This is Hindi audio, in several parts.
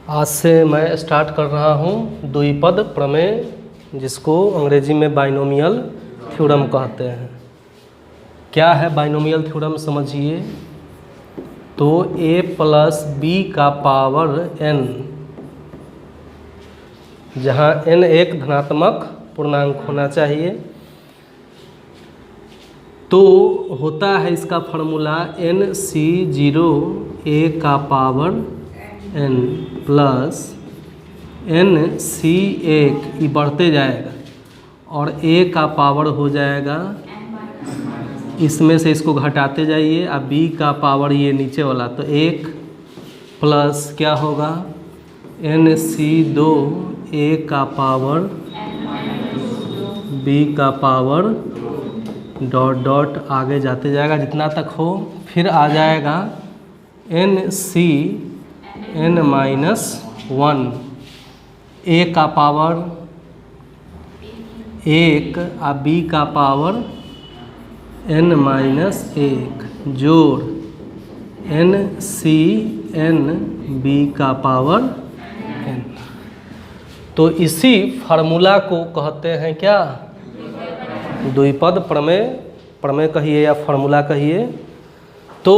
आज से मैं स्टार्ट कर रहा हूँ द्विपद प्रमेय, जिसको अंग्रेजी में बाइनोमियल थ्योरम कहते हैं। क्या है बाइनोमियल थ्योरम समझिए। तो a प्लस बी का पावर n, जहाँ n एक धनात्मक पूर्णांक होना चाहिए, तो होता है इसका फॉर्मूला NC0 a का पावर n प्लस NC1 ये बढ़ते जाएगा और a का पावर हो जाएगा, इसमें से इसको घटाते जाइए, अब b का पावर ये नीचे वाला, तो 1 प्लस क्या होगा NC2 a का पावर b का पावर डॉट डॉट आगे जाते जाएगा जितना तक हो, फिर आ जाएगा NCn माइनस 1 a का पावर 1 और b का पावर n माइनस 1 जोड़ NCn b का पावर n। तो इसी फार्मूला को कहते हैं क्या, द्विपद प्रमेय। प्रमेय कहिए या फार्मूला कहिए। तो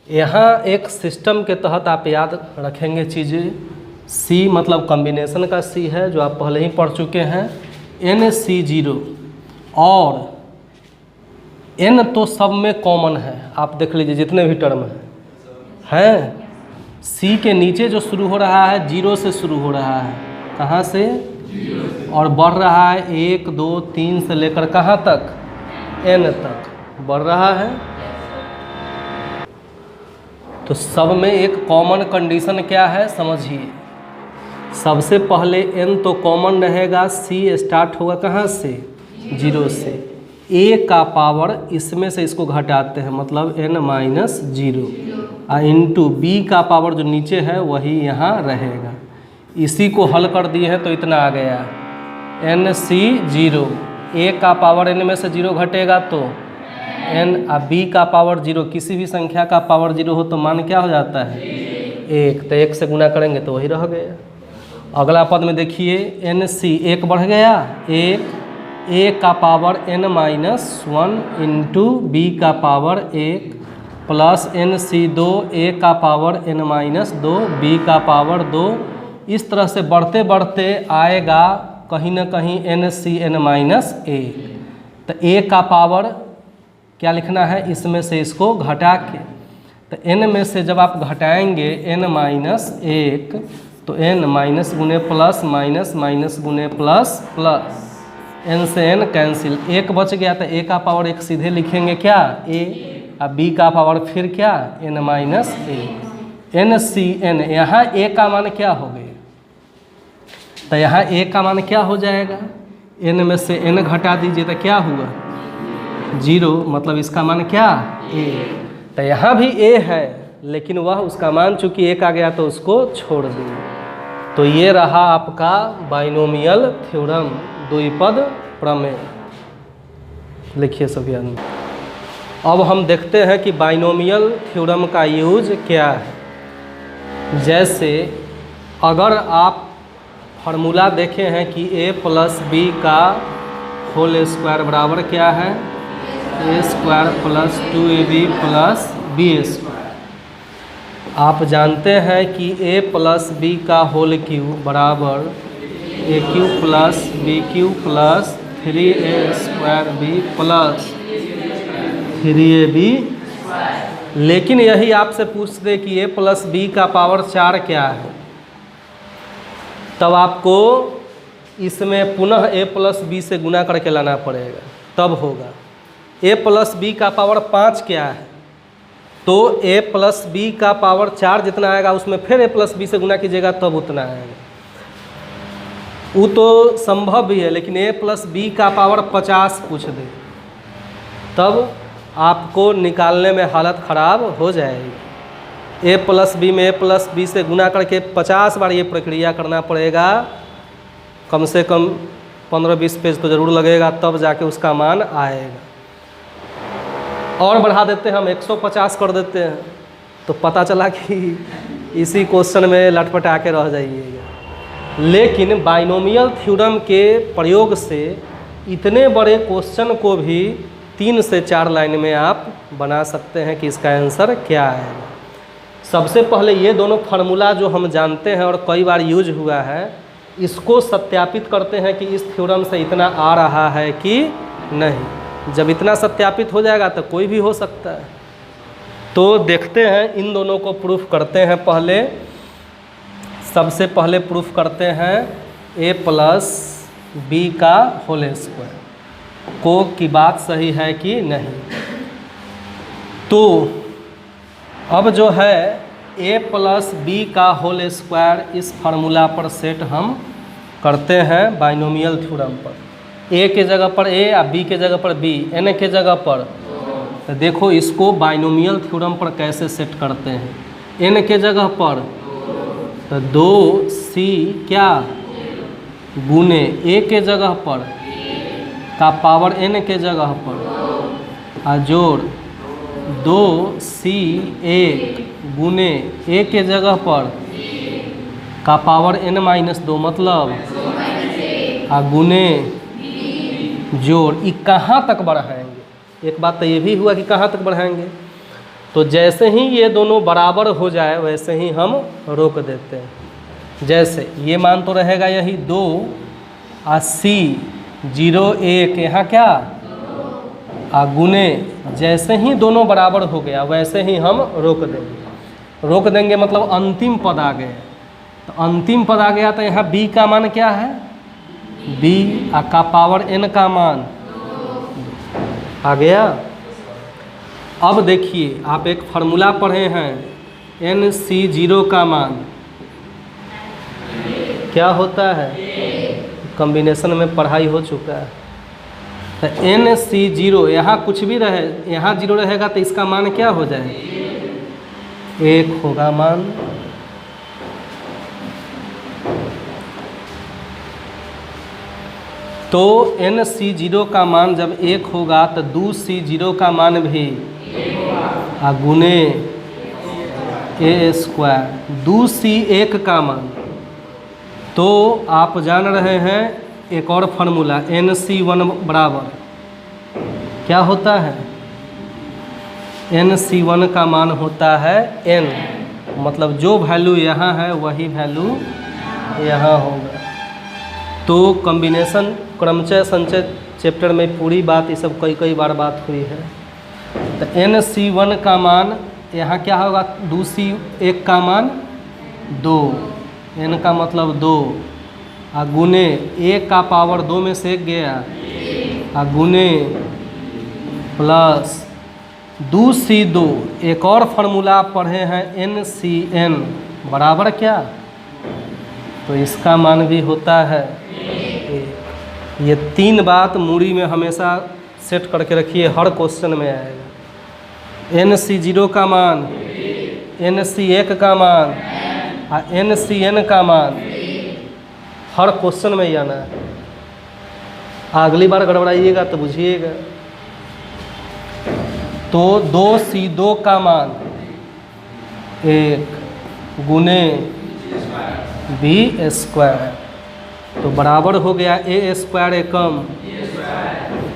यहाँ एक सिस्टम के तहत आप याद रखेंगे चीज़ें। C मतलब कॉम्बिनेशन का C है, जो आप पहले ही पढ़ चुके हैं। NC0 और n तो सब में कॉमन है, आप देख लीजिए जितने भी टर्म हैं। C के नीचे जो शुरू हो रहा है 0 से शुरू हो रहा है, कहाँ से, और बढ़ रहा है 1 2 3 से लेकर कहाँ तक, n तक बढ़ रहा है। तो सब में एक कॉमन कंडीशन क्या है समझिए। सबसे पहले n तो कॉमन रहेगा, C स्टार्ट होगा कहाँ से, 0 से। a का पावर इसमें से इसको घटाते हैं, मतलब n माइनस 0 इंटू b का पावर जो नीचे है वही यहाँ रहेगा। इसी को हल कर दिए हैं तो इतना आ गया NC0। a का पावर n में से 0 घटेगा तो n, और b का पावर 0, किसी भी संख्या का पावर 0 हो तो मान क्या हो जाता है, 1। तो 1 से गुना करेंगे तो वही रह गया। अगला पद में देखिए NC 1 बढ़ गया, 1 a का power n minus 1 into b का पावर 1 प्लस NC2 a का पावर n माइनस 2 b का पावर 2। इस तरह से बढ़ते बढ़ते आएगा कहीं ना कहीं NCn माइनस 1। तो a का पावर क्या लिखना है, इसमें से इसको घटा के, तो n में से जब आप घटाएंगे n माइनस 1 तो n माइनस गुने प्लस माइनस माइनस गुने प्लस प्लस, n से n कैंसिल, 1 बच गया तो a का पावर 1 सीधे लिखेंगे क्या, a, और b का पावर फिर क्या, n माइनस 1। NCn यहाँ a का मान क्या हो गया, तो यहाँ a का मान क्या हो जाएगा, n में से n घटा दीजिए तो क्या हुआ 0, मतलब इसका मान क्या, a। तो यहाँ भी a है, लेकिन वह उसका मान चूंकि 1 आ गया तो उसको छोड़ दिए। तो ये रहा आपका बाइनोमियल थ्योरम, द्विपद प्रमेय। लिखिए सभी आदमी। अब हम देखते हैं कि बाइनोमियल थ्योरम का यूज क्या है। जैसे अगर आप फार्मूला देखे हैं कि a प्लस बी का होल स्क्वायर बराबर क्या है, a square plus 2ab plus b square. आप जानते हैं कि a प्लस बी का होल क्यूब बराबर a cube plus b cube plus 3a square b plus 3ab। लेकिन यही आपसे पूछ दे कि a प्लस बी का पावर 4 क्या है, तब आपको इसमें पुनः a प्लस बी से गुना करके लाना पड़ेगा, तब होगा। a प्लस बी का पावर 5 क्या है, तो a प्लस बी का पावर 4 जितना आएगा उसमें फिर a प्लस बी से गुना कीजिएगा तब उतना आएगा। वो तो संभव भी है, लेकिन a प्लस बी का पावर 50 पूछ दे तब आपको निकालने में हालत ख़राब हो जाएगी। a प्लस बी में a प्लस बी से गुना करके 50 बार ये प्रक्रिया करना पड़ेगा, कम से कम 15-20 पेज तो ज़रूर लगेगा, तब जाके उसका मान आएगा। और बढ़ा देते हैं हम, 150 कर देते हैं, तो पता चला कि इसी क्वेश्चन में लटपटा के रह जाइएगा। लेकिन बाइनोमियल थ्योरम के प्रयोग से इतने बड़े क्वेश्चन को भी 3 से 4 लाइन में आप बना सकते हैं कि इसका आंसर क्या है। सबसे पहले ये दोनों फार्मूला जो हम जानते हैं और कई बार यूज हुआ है, इसको सत्यापित करते हैं कि इस थ्योरम से इतना आ रहा है कि नहीं। जब इतना सत्यापित हो जाएगा तो कोई भी हो सकता है। तो देखते हैं, इन दोनों को प्रूफ करते हैं। पहले सबसे पहले प्रूफ करते हैं a प्लस बी का होल स्क्वायर को की बात सही है कि नहीं। तो अब जो है a प्लस बी का होल स्क्वायर, इस फार्मूला पर सेट हम करते हैं बाइनोमियल थ्योरम पर। a के जगह पर a और b के जगह पर b, n के जगह पर। तो देखो इसको बाइनोमियल थ्योरम पर कैसे सेट करते हैं। n के जगह पर तो 2c क्या गुने a के जगह पर का पावर n के जगह पर और जोड़ 2c1 गुने a के जगह पर का पावर n-2 मतलब आ गुने जोड़। ये कहाँ तक बढ़ाएंगे? एक बात तो ये भी हुआ कि कहाँ तक बढ़ाएंगे। तो जैसे ही ये दोनों बराबर हो जाए वैसे ही हम रोक देते हैं। जैसे ये मान तो रहेगा यही 2 और c 0 1 यहाँ क्या आ गुने, जैसे ही दोनों बराबर हो गया वैसे ही हम रोक देंगे। रोक देंगे मतलब अंतिम पद आ गए। तो अंतिम पद आ गया तो यहाँ b का मान क्या है, b का पावर n का मान आ गया। अब देखिए आप एक फार्मूला पढ़े हैं, NC0 का मान क्या होता है, कॉम्बिनेशन में पढ़ाई हो चुका है। तो NC0 यहाँ कुछ भी रहे, यहाँ 0 रहेगा तो इसका मान क्या हो जाए, 1 होगा मान। तो NC0 का मान जब 1 होगा तो 2C0 का मान भी गुने a स्क्वायर 2C1 का मान। तो आप जान रहे हैं एक और फार्मूला NC1 बराबर क्या होता है, NC1 का मान होता है n, मतलब जो वैल्यू यहाँ है वही वैल्यू यहाँ होगा। तो कॉम्बिनेशन क्रमचय संचय चैप्टर में पूरी बात ये सब कई बार बात हुई है। तो NC1 का मान यहाँ क्या होगा, 2C1 का मान 2, n का मतलब 2 आ गुने a का पावर 2 में से 1 गया आ गुने प्लस 2C2। एक और फार्मूला पढ़े हैं NCN बराबर क्या, तो इसका मान भी होता है। ये 3 बात मूडी में हमेशा सेट करके रखिए, हर क्वेश्चन में आएगा। NC0 का मान, NC1 का मान और NCN का मान हर क्वेश्चन में ही आना है। अगली बार गड़बड़ाइएगा तो बुझिएगा। तो 2C2 का मान 1 गुने b स्क्वायर, तो बराबर हो गया a square Ekam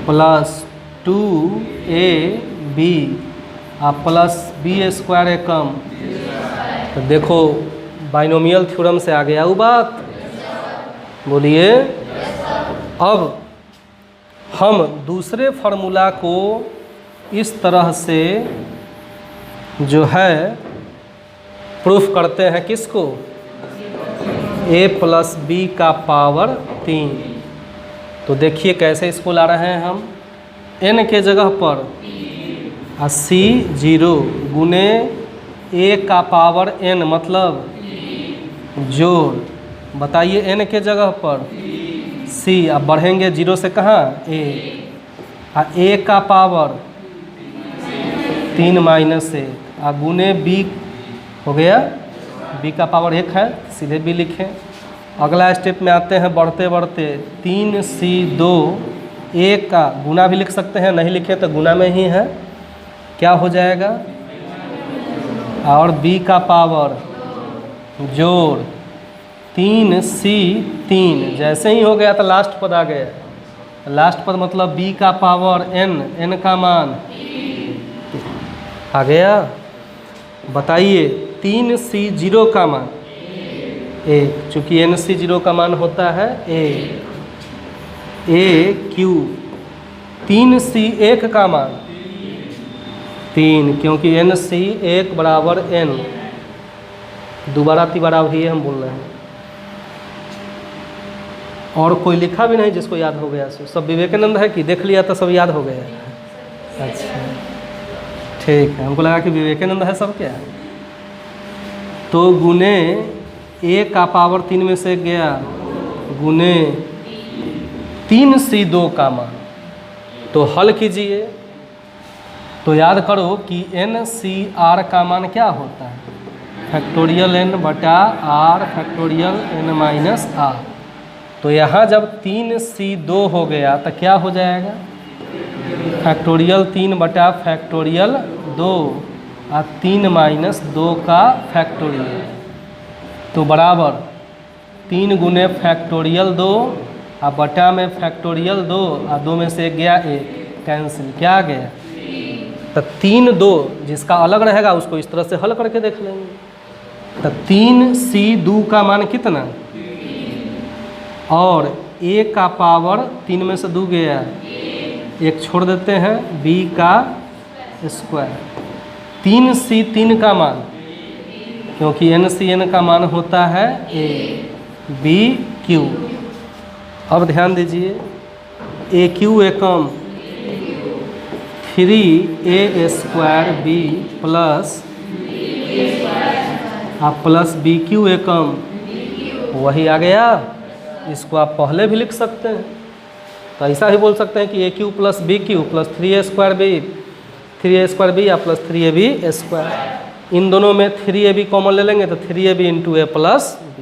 plus 2ab plus b square एकम। तो देखो बाइनोमियल थ्योरम से आ गया वो बात, बोलिए। अब हम दूसरे फार्मूला को इस तरह से जो है प्रूफ करते हैं, किसको, a प्लस बी का पावर 3। तो देखिए कैसे इसको ला रहे हैं हम, n के जगह पर C0 गुने a का पावर n मतलब जोड़, बताइए n के जगह पर c, अब बढ़ेंगे 0 से कहाँ a, a का पावर 3 माइनस 1 गुने b हो गया, b का पावर 1 है, सीधे b लिखें। अगला स्टेप में आते हैं बढ़ते बढ़ते 3C2 a का गुना भी लिख सकते हैं, नहीं लिखे तो गुना में ही है, क्या हो जाएगा, और b का पावर जोड़ 3C3, जैसे ही हो गया तो लास्ट पद आ गया। लास्ट पद मतलब b का पावर n का मान आ गया। बताइए 3C0 का मान 1, चूँकि NC0 का मान होता है 1। AQ 3C1 का मान 3, क्योंकि NC1 बराबर n। दोबारा तिबारा भी हम बोल रहे हैं। और कोई लिखा भी नहीं जिसको याद हो गया। सब विवेकानंद है कि देख लिया तो सब याद हो गया। अच्छा ठीक है, हमको लगा कि विवेकानंद है सब क्या। तो गुने a का पावर 3 में से गया गुने 3C2 का मान, तो हल कीजिए। तो याद करो कि NCR का मान क्या होता है, फैक्टोरियल n बटा r factorial n minus r। तो यहाँ जब 3C2 हो गया तो क्या हो जाएगा, फैक्टोरियल 3 बटा फैक्टोरियल 2 और 3 माइनस 2 का फैक्टोरियल, तो बराबर 3 गुने फैक्टोरियल 2 और बटा में फैक्टोरियल 2 और 2 में से गया 1 कैंसिल, क्या आ गया। तो 3 2 जिसका अलग रहेगा उसको इस तरह से हल करके देख लेंगे। तो 3C2 का मान कितना, और a का पावर 3 में से 2 गया, एक छोड़ देते हैं, b का स्क्वायर 3C3 का मान, क्योंकि NCN का मान होता है a b q। अब ध्यान दीजिए AQ एकम 3a square b plus plus BQ एकम वही आ गया। इसको आप पहले भी लिख सकते हैं, तो ऐसा ही बोल सकते हैं कि AQ plus BQ plus 3a square b या प्लस 3ab स्क्वायर। इन दोनों में 3ab कॉमन ले लेंगे तो 3ab into a plus b।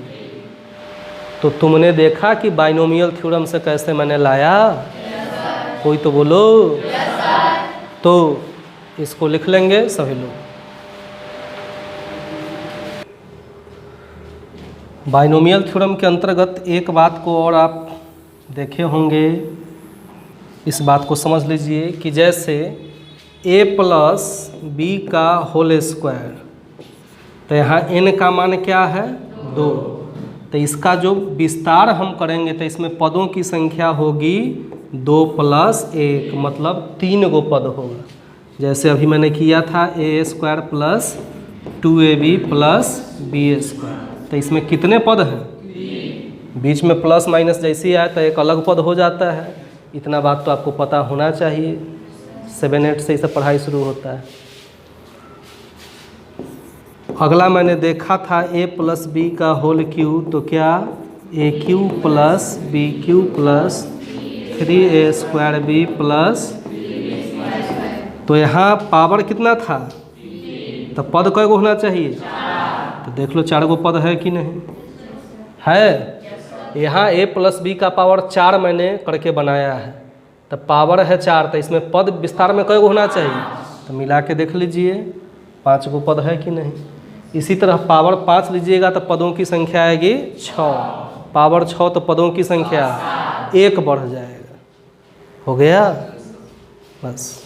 तो तुमने देखा कि बाइनोमियल थ्योरम से कैसे मैंने लाया, कोई तो बोलो। तो इसको लिख लेंगे सभी लोग। बाइनोमियल थ्योरम के अंतर्गत एक बात को और आप देखे होंगे, इस बात को समझ लीजिए कि जैसे a प्लस b का होल स्क्वायर, तो यहाँ n का मान क्या है 2। तो इसका जो विस्तार हम करेंगे तो इसमें पदों की संख्या होगी 2 प्लस 1, मतलब 3 गो पद होगा। जैसे अभी मैंने किया था a square plus 2ab plus b square. तो इसमें कितने पद हैं, बीच में प्लस माइनस जैसे ही आए तो एक अलग पद हो जाता है। इतना बात तो आपको पता होना चाहिए, 7-8 से इसे पढ़ाई शुरू होता है। अगला मैंने देखा था a प्लस b का होल क्यू, तो क्या AQ plus BQ plus 3a square b plus, तो यहाँ पावर कितना था, तो पद कै गो होना चाहिए, तो देख लो 4 गो पद है कि नहीं है। यहाँ a प्लस b का पावर 4 मैंने करके बनाया है, तो पावर है 4, तो इसमें पद विस्तार में कै गो होना चाहिए, तो मिला के देख लीजिए 5 गो पद है कि नहीं। इसी तरह पावर 5 लीजिएगा तो पदों की संख्या आएगी 6, पावर 6 तो पदों की संख्या 1 बढ़ जाएगा। हो गया बस।